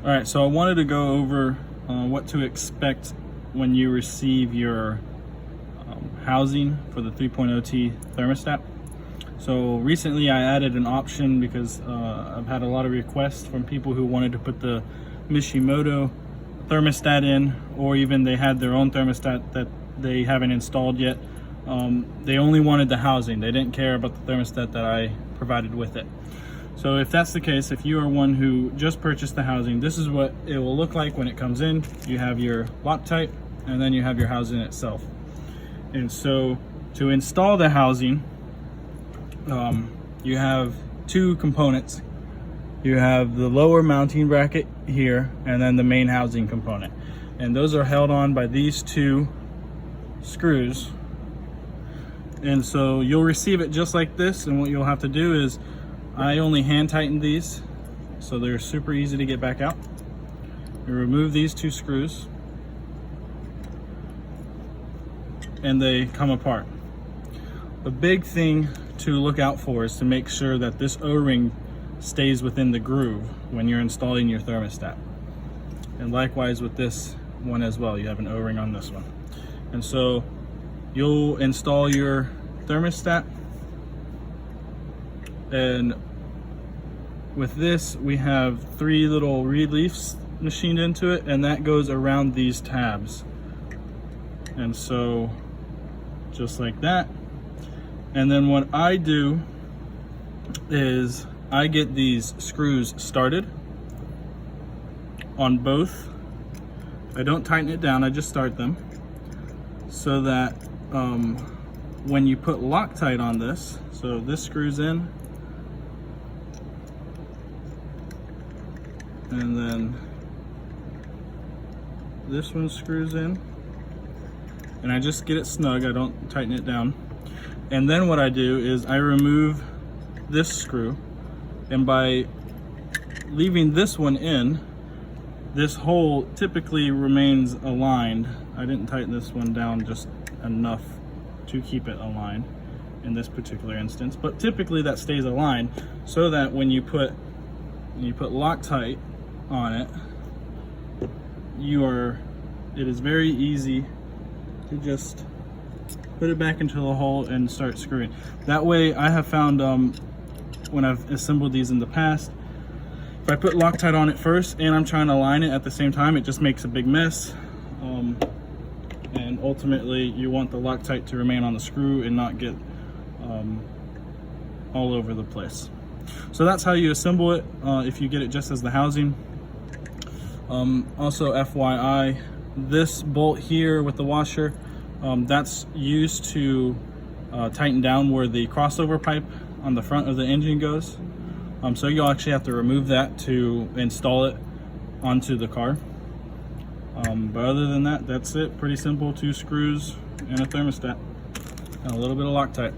All right, so I wanted to go over what to expect when you receive your housing for the 3.0T thermostat. So recently I added an option because I've had a lot of requests from people who wanted to put the Mishimoto thermostat in, or even they had their own thermostat that they haven't installed yet. They only wanted the housing. They didn't care about the thermostat that I provided with it. So if that's the case, if you are one who just purchased the housing, this is what it will look like when it comes in. You have your Loctite, and then you have your housing itself. And so to install the housing, you have two components. You have the lower mounting bracket here, and then the main housing component. And those are held on by these two screws. And so you'll receive it just like this, and what you'll have to do is, I only hand tighten these, so they're super easy to get back out. You remove these two screws, and they come apart. A big thing to look out for is to make sure that this O-ring stays within the groove when you're installing your thermostat. And likewise with this one as well, you have an O-ring on this one. And so you'll install your thermostat, and with this we have three little reed leaves machined into it, and that goes around these tabs. And so just like that. And then what I do is I get these screws started on both. I don't tighten it down, I just start them, so that when you put Loctite on this, so this screws in, and then this one screws in, and I just get it snug, I don't tighten it down. And then what I do is I remove this screw, and by leaving this one in, this hole typically remains aligned. I didn't tighten this one down just enough to keep it aligned in this particular instance, but typically that stays aligned, so that when you put Loctite on it, it is very easy to just put it back into the hole and start screwing. That way, I have found when I've assembled these in the past, if I put Loctite on it first and I'm trying to align it at the same time, it just makes a big mess. And ultimately, you want the Loctite to remain on the screw and not get all over the place. So that's how you assemble it if you get it just as the housing. Also FYI, this bolt here with the washer, that's used to tighten down where the crossover pipe on the front of the engine goes. So you'll actually have to remove that to install it onto the car. But other than that, that's it. Pretty simple, two screws and a thermostat and a little bit of Loctite.